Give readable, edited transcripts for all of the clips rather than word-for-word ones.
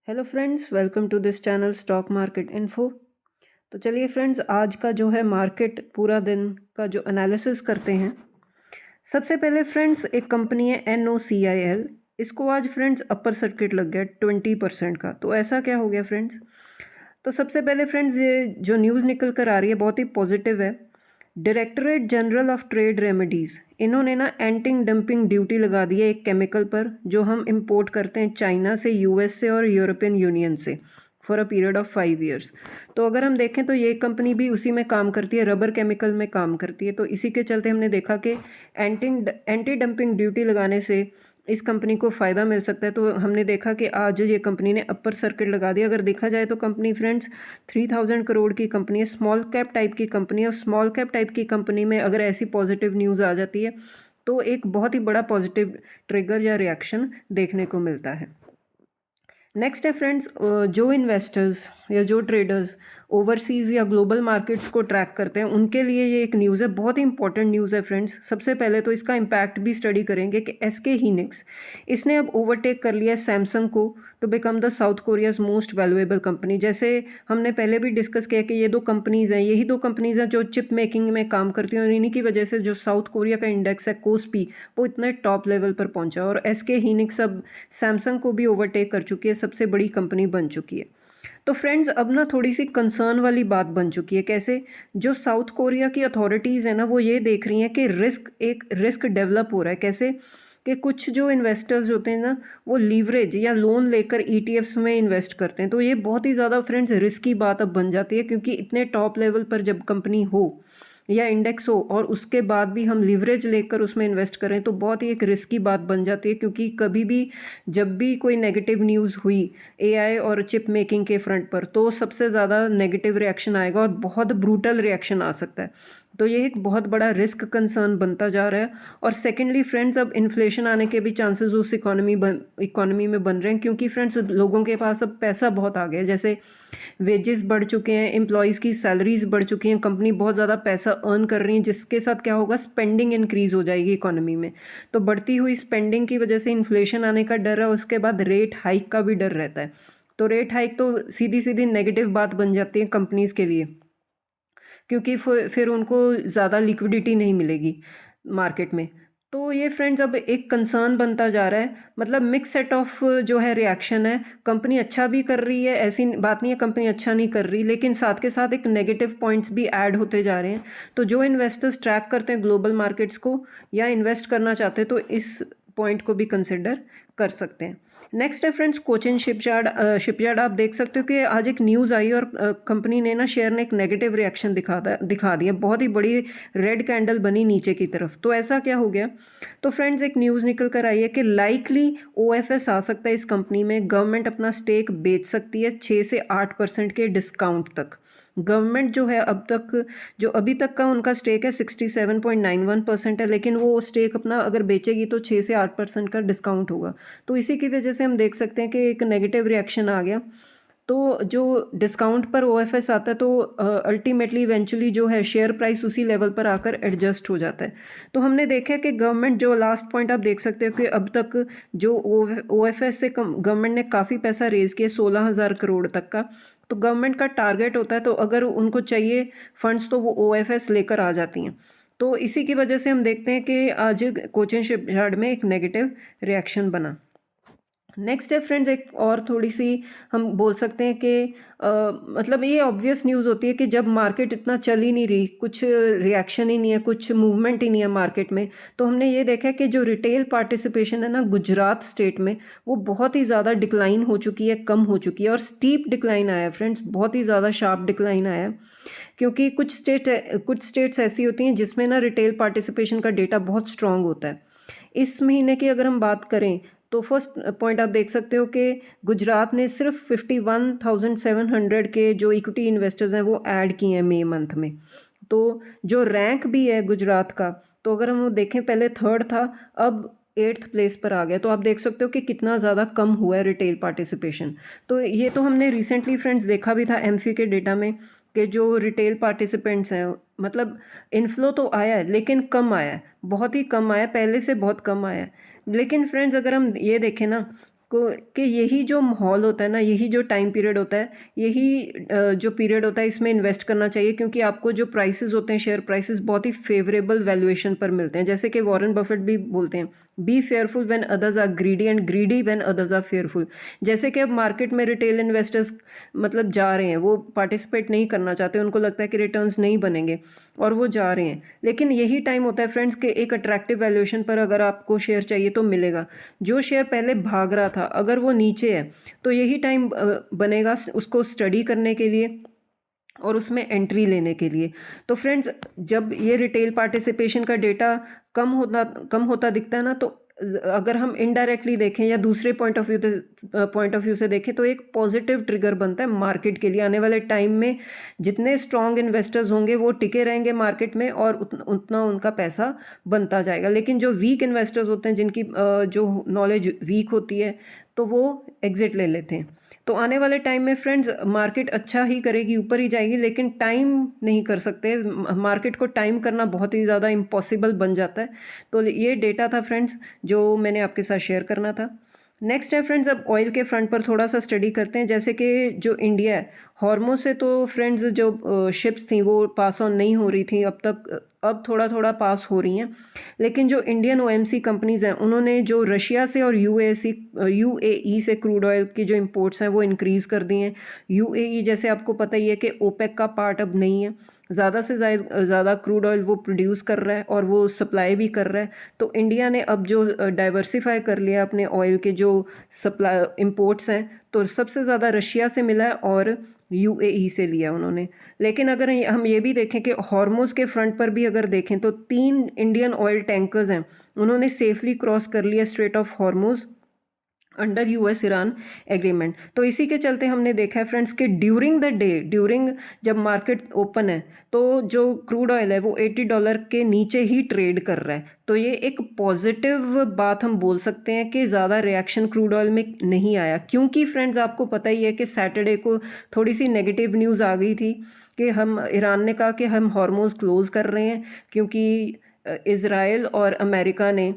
Hello friends, welcome to this channel stock market info. तो चलिए friends, आज का जो है मार्केट पूरा दिन का जो एनालिसिस करते हैं। सबसे पहले फ्रेंड्स, एक कंपनी है NOCIL। इसको आज फ्रेंड्स अपर सर्किट लग गया 20% का। तो ऐसा क्या हो गया फ्रेंड्स? तो सबसे पहले फ्रेंड्स, ये जो न्यूज़ निकल कर आ रही है बहुत ही पॉजिटिव है। Directorate general of trade remedies, इन्होंने ना एंटी डंपिंग ड्यूटी लगा दी है एक केमिकल पर जो हम इंपोर्ट करते हैं चाइना से, US से और यूरोपियन यूनियन से for a period of 5 years। तो अगर हम देखें तो ये कंपनी भी उसी में काम करती है, रबर केमिकल में काम करती है। तो इसी के चलते हमने देखा कि एंटी एंटी डंपिंग ड्यूटी लगाने से इस कंपनी को फ़ायदा मिल सकता है। तो हमने देखा कि आज ये कंपनी ने अपर सर्किट लगा दिया। अगर देखा जाए तो कंपनी फ्रेंड्स 3000 करोड़ की कंपनी है, स्मॉल कैप टाइप की कंपनी है। और स्मॉल कैप टाइप की कंपनी में अगर ऐसी पॉजिटिव न्यूज़ आ जाती है तो एक बहुत ही बड़ा पॉजिटिव ट्रिगर या रिएक्शन देखने को मिलता है। नेक्स्ट है फ्रेंड्स, जो इन्वेस्टर्स या जो ट्रेडर्स ओवरसीज़ या ग्लोबल मार्केट्स को ट्रैक करते हैं उनके लिए ये एक न्यूज़ है, बहुत ही इंपॉर्टेंट न्यूज़ है फ्रेंड्स। सबसे पहले तो इसका इम्पैक्ट भी स्टडी करेंगे कि SK हीनिक्स, इसने अब ओवरटेक कर लिया है सैमसंग को to become the South Korea's most valuable company. जैसे हमने पहले भी डिस्कस किया कि ये दो कंपनीज़ हैं, यही दो कंपनीज़ हैं जो चिप मेकिंग में काम करती हैं और इन्हीं की वजह से जो साउथ कोरिया का इंडेक्स है कोस्पी, वो इतने टॉप लेवल पर पहुंचा। और SK हीनिक्स अब सैमसंग को भी ओवरटेक कर चुकी है, सबसे बड़ी कंपनी बन चुकी है। तो फ्रेंड्स, अब ना थोड़ी सी कंसर्न वाली बात बन चुकी है। कैसे? जो साउथ कोरिया की अथॉरिटीज़ है ना, वो ये देख रही हैं कि एक रिस्क डेवलप हो रहा है। कैसे? कि कुछ जो इन्वेस्टर्स होते हैं ना, वो लीवरेज या लोन लेकर ETFs में इन्वेस्ट करते हैं। तो ये बहुत ही ज़्यादा फ्रेंड्स रिस्की बात अब बन जाती है, क्योंकि इतने टॉप लेवल पर जब कंपनी हो या इंडेक्स हो और उसके बाद भी हम लीवरेज लेकर उसमें इन्वेस्ट करें तो बहुत ही एक रिस्की बात बन जाती है। क्योंकि कभी भी जब भी कोई नेगेटिव न्यूज़ हुई AI और चिप मेकिंग के फ्रंट पर, तो सबसे ज़्यादा नेगेटिव रिएक्शन आएगा और बहुत ब्रूटल रिएक्शन आ सकता है। तो ये एक बहुत बड़ा रिस्क कंसर्न बनता जा रहा है। और सेकेंडली फ्रेंड्स, अब इन्फ्लेशन आने के भी चांसेस उस इकोनॉमी में बन रहे हैं, क्योंकि फ्रेंड्स लोगों के पास अब पैसा बहुत आ गया है। जैसे वेजेस बढ़ चुके हैं, एम्प्लॉयज़ की सैलरीज बढ़ चुकी हैं, कंपनी बहुत ज़्यादा पैसा अर्न कर रही है, जिसके साथ क्या होगा, स्पेंडिंग इंक्रीज़ हो जाएगी इकोनॉमी में। तो बढ़ती हुई स्पेंडिंग की वजह से इन्फ्लेशन आने का डर है, उसके बाद रेट हाइक का भी डर रहता है। तो रेट हाइक तो सीधी सीधी नेगेटिव बात बन जाती है कंपनीज़ के लिए, क्योंकि फिर उनको ज़्यादा लिक्विडिटी नहीं मिलेगी मार्केट में। तो ये फ्रेंड्स अब एक कंसर्न बनता जा रहा है। मतलब मिक्स सेट ऑफ जो है रिएक्शन है। कंपनी अच्छा भी कर रही है, ऐसी बात नहीं है कंपनी अच्छा नहीं कर रही, लेकिन साथ के साथ एक नेगेटिव पॉइंट्स भी ऐड होते जा रहे हैं। तो जो इन्वेस्टर्स ट्रैक करते हैं ग्लोबल मार्केट्स को या इन्वेस्ट करना चाहते हैं तो इस पॉइंट को भी कंसिडर कर सकते हैं। नेक्स्ट है फ्रेंड्स, कोचिन शिपयार्ड आप देख सकते हो कि आज एक न्यूज़ आई और कंपनी ने ना, शेयर ने एक नेगेटिव रिएक्शन दिखा दिया। बहुत ही बड़ी रेड कैंडल बनी नीचे की तरफ। तो ऐसा क्या हो गया? तो फ्रेंड्स, एक न्यूज़ निकल कर आई है कि लाइकली OFS आ सकता है इस कंपनी में। गवर्नमेंट अपना स्टेक बेच सकती है 6 से 8% के डिस्काउंट तक। गवर्नमेंट जो है अब तक, जो अभी तक का उनका स्टेक है 67.91% है, लेकिन वो स्टेक अपना अगर बेचेगी तो 6 से 8% का डिस्काउंट होगा। तो इसी की वजह से हम देख सकते हैं कि एक नेगेटिव रिएक्शन आ गया। तो जो डिस्काउंट पर OFS आता है तो अल्टीमेटली इवेंचुअली जो है शेयर प्राइस उसी लेवल पर आकर एडजस्ट हो जाता है। तो हमने देखा कि गवर्नमेंट, जो लास्ट पॉइंट आप देख सकते हो कि अब तक जो OFS से गवर्नमेंट ने काफ़ी पैसा रेज़ किया 16,000 करोड़ तक का। तो गवर्नमेंट का टारगेट होता है, तो अगर उनको चाहिए फंड्स तो वो OFS लेकर आ जाती हैं। तो इसी की वजह से हम देखते हैं कि आज कोचिन शिपयार्ड में एक नेगेटिव रिएक्शन बना। नेक्स्ट है फ्रेंड्स, एक और थोड़ी सी हम बोल सकते हैं कि मतलब ये ऑब्वियस न्यूज़ होती है कि जब मार्केट इतना चल ही नहीं रही, कुछ रिएक्शन ही नहीं है, कुछ मूवमेंट ही नहीं है मार्केट में, तो हमने ये देखा है कि जो रिटेल पार्टिसिपेशन है ना गुजरात स्टेट में, वो बहुत ही ज़्यादा डिक्लाइन हो चुकी है, कम हो चुकी है। और स्टीप डिक्लाइन आया है फ्रेंड्स, बहुत ही ज़्यादा शार्प डिक्लाइन आया है। क्योंकि कुछ स्टेट्स ऐसी होती हैं जिसमें ना रिटेल पार्टिसिपेशन का डेटा बहुत स्ट्रांग होता है। इस महीने की अगर हम बात करें तो फर्स्ट पॉइंट आप देख सकते हो कि गुजरात ने सिर्फ 51,700 के जो इक्विटी इन्वेस्टर्स हैं वो ऐड किए हैं मई मंथ में। तो जो रैंक भी है गुजरात का, तो अगर हम वो देखें, पहले थर्ड था, अब 8th प्लेस पर आ गया। तो आप देख सकते हो कि कितना ज़्यादा कम हुआ है रिटेल पार्टिसिपेशन। तो ये तो हमने रिसेंटली फ्रेंड्स देखा भी था एमफी के डेटा में कि जो रिटेल पार्टिसिपेंट्स हैं, मतलब इन्फ्लो तो आया है लेकिन कम आया है, बहुत ही कम आया है, पहले से बहुत कम आया है। लेकिन फ्रेंड्स, अगर हम ये देखें ना को कि यही जो माहौल होता है ना, यही जो टाइम पीरियड होता है, यही जो पीरियड होता है इसमें इन्वेस्ट करना चाहिए, क्योंकि आपको जो प्राइसेस होते हैं, शेयर प्राइसेस बहुत ही फेवरेबल वैल्यूएशन पर मिलते हैं। जैसे कि वॉरेन बफेट भी बोलते हैं, be fearful when others are greedy and greedy when others are fearful. जैसे कि अब मार्केट में रिटेल इन्वेस्टर्स मतलब जा रहे हैं, वो पार्टिसिपेट नहीं करना चाहते, उनको लगता है कि रिटर्न्स नहीं बनेंगे और वो जा रहे हैं, लेकिन यही टाइम होता है फ्रेंड्स कि एक अट्रैक्टिव वैल्यूएशन पर अगर आपको शेयर चाहिए तो मिलेगा। जो शेयर पहले भाग रहा था अगर वो नीचे है तो यही टाइम बनेगा उसको स्टडी करने के लिए और उसमें एंट्री लेने के लिए। तो फ्रेंड्स, जब ये रिटेल पार्टिसिपेशन का डेटा कम होता दिखता है ना, तो अगर हम इनडायरेक्टली देखें या दूसरे पॉइंट ऑफ व्यू से देखें तो एक पॉजिटिव ट्रिगर बनता है मार्केट के लिए। आने वाले टाइम में जितने स्ट्रॉन्ग इन्वेस्टर्स होंगे वो टिके रहेंगे मार्केट में और उतना उनका पैसा बनता जाएगा। लेकिन जो वीक इन्वेस्टर्स होते हैं, जिनकी जो नॉलेज वीक होती है, तो वो एग्जिट ले लेते हैं। तो आने वाले टाइम में फ्रेंड्स मार्केट अच्छा ही करेगी, ऊपर ही जाएगी, लेकिन टाइम नहीं कर सकते। मार्केट को टाइम करना बहुत ही ज़्यादा इम्पॉसिबल बन जाता है। तो ये डेटा था फ्रेंड्स जो मैंने आपके साथ शेयर करना था। नेक्स्ट है फ्रेंड्स, अब ऑयल के फ्रंट पर थोड़ा सा स्टडी करते हैं। जैसे कि जो इंडिया है, हॉर्मोज से तो फ्रेंड्स जो शिप्स थी वो पास ऑन नहीं हो रही थी अब तक, अब थोड़ा थोड़ा पास हो रही हैं। लेकिन जो इंडियन ओएमसी कंपनीज़ हैं उन्होंने जो रशिया से और यूएई से क्रूड ऑयल की जो इंपोर्ट्स हैं वो इंक्रीज़ कर दी हैं। यूएई जैसे आपको पता ही है कि ओपेक का पार्ट अब नहीं है, ज़्यादा से ज़्यादा क्रूड ऑयल वो प्रोड्यूस कर रहा है और वो सप्लाई भी कर रहा है। तो इंडिया ने अब जो डाइवर्सिफाई कर लिया अपने ऑयल के जो सप्लाई इंपोर्ट्स हैं, तो सबसे ज़्यादा रशिया से मिला है और यूएई से लिया उन्होंने। लेकिन अगर हम ये भी देखें कि हॉर्मोज के फ्रंट पर भी अगर देखें तो 3 इंडियन ऑयल टैंकर्स हैं, उन्होंने सेफली क्रॉस कर लिया straight of Hormuz under US Iran agreement. तो इसी के चलते हमने देखा है फ्रेंड्स कि ड्यूरिंग जब मार्केट ओपन है तो जो क्रूड ऑयल है वो $80 के नीचे ही ट्रेड कर रहा है। तो ये एक पॉजिटिव बात हम बोल सकते हैं कि ज़्यादा रिएक्शन क्रूड ऑयल में नहीं आया, क्योंकि फ्रेंड्स आपको पता ही है कि सैटरडे को थोड़ी सी नेगेटिव न्यूज़ आ गई थी कि ईरान ने कहा कि हम हॉर्मोज क्लोज कर रहे हैं, क्योंकि इज़राइल और अमेरिका ने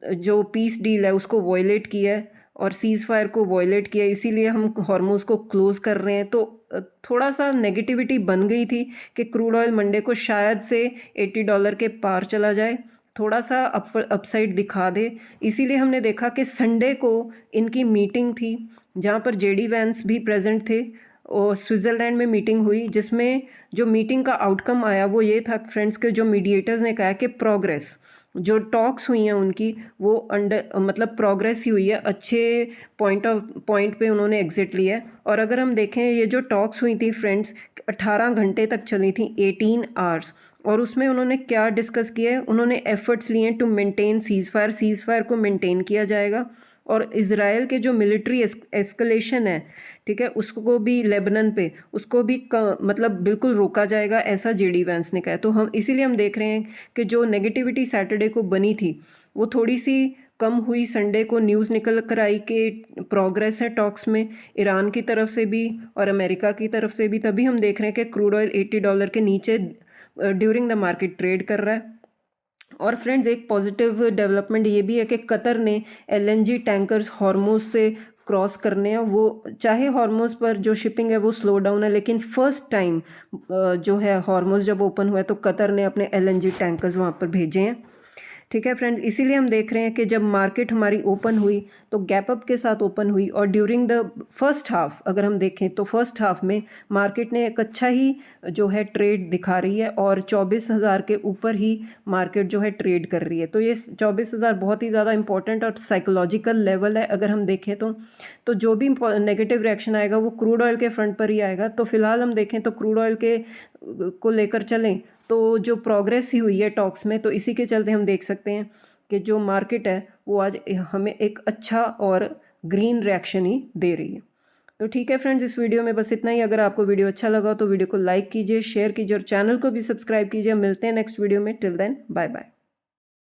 जो पीस डील है उसको वॉयलेट किया है और सीज़ फायर को वॉयलेट किया, इसीलिए हम हॉर्मोज को क्लोज कर रहे हैं। तो थोड़ा सा नेगेटिविटी बन गई थी कि क्रूड ऑयल मंडे को शायद से $80 के पार चला जाए, थोड़ा सा अपसाइड दिखा दे। इसीलिए हमने देखा कि संडे को इनकी मीटिंग थी जहाँ पर जेडी वैंस भी प्रेजेंट थे और स्विट्ज़रलैंड में मीटिंग हुई, जिसमें जो मीटिंग का आउटकम आया वो ये था फ्रेंड्स के जो मीडिएटर्स ने कहा कि प्रोग्रेस जो टॉक्स हुई हैं उनकी वो मतलब प्रोग्रेस ही हुई है, अच्छे पॉइंट पे उन्होंने एग्जिट लिया है। और अगर हम देखें ये जो टॉक्स हुई थी फ्रेंड्स 18 घंटे तक चली थी, 18 आवर्स, और उसमें उन्होंने क्या डिस्कस किया है, उन्होंने एफर्ट्स लिए टू मेंटेन सीज़ फायर को मेंटेन किया जाएगा और इज़राइल के जो मिलिट्री एस्केलेशन है, ठीक है, उसको भी लेबनान पे उसको भी मतलब बिल्कुल रोका जाएगा, ऐसा जेडी वैंस ने कहा। तो हम इसीलिए हम देख रहे हैं कि जो नेगेटिविटी सैटरडे को बनी थी वो थोड़ी सी कम हुई। संडे को न्यूज़ निकल कर आई कि प्रोग्रेस है टॉक्स में ईरान की तरफ से भी और अमेरिका की तरफ से भी, तभी हम देख रहे हैं कि क्रूड ऑयल $80 के नीचे ड्यूरिंग द मार्केट ट्रेड कर रहा है। और फ्रेंड्स एक पॉजिटिव डेवलपमेंट ये भी है कि कतर ने एलएनजी टैंकर्स हॉर्मोज से क्रॉस करने हैं। वो चाहे हॉर्मोज पर जो शिपिंग है वो स्लो डाउन है, लेकिन फर्स्ट टाइम जो है हॉर्मोज जब ओपन हुआ है तो कतर ने अपने एलएनजी टैंकर्स वहाँ पर भेजे हैं। ठीक है फ्रेंड्स, इसीलिए हम देख रहे हैं कि जब मार्केट हमारी ओपन हुई तो गैप अप के साथ ओपन हुई और ड्यूरिंग द फर्स्ट हाफ अगर हम देखें तो फर्स्ट हाफ में मार्केट ने एक अच्छा ही जो है ट्रेड दिखा रही है और 24,000 के ऊपर ही मार्केट जो है ट्रेड कर रही है। तो ये 24,000 बहुत ही ज़्यादा इंपॉर्टेंट और साइकोलॉजिकल लेवल है। अगर हम देखें तो जो भी नेगेटिव रिएक्शन आएगा वो क्रूड ऑयल के फ्रंट पर ही आएगा। तो फिलहाल हम देखें तो क्रूड ऑयल को लेकर चलें तो जो प्रोग्रेस ही हुई है टॉक्स में, तो इसी के चलते हम देख सकते हैं कि जो मार्केट है वो आज हमें एक अच्छा और ग्रीन रिएक्शन ही दे रही है। तो ठीक है फ्रेंड्स, इस वीडियो में बस इतना ही। अगर आपको वीडियो अच्छा लगा तो वीडियो को लाइक कीजिए, शेयर कीजिए और चैनल को भी सब्सक्राइब कीजिए। मिलते हैं नेक्स्ट वीडियो में। Till then bye bye.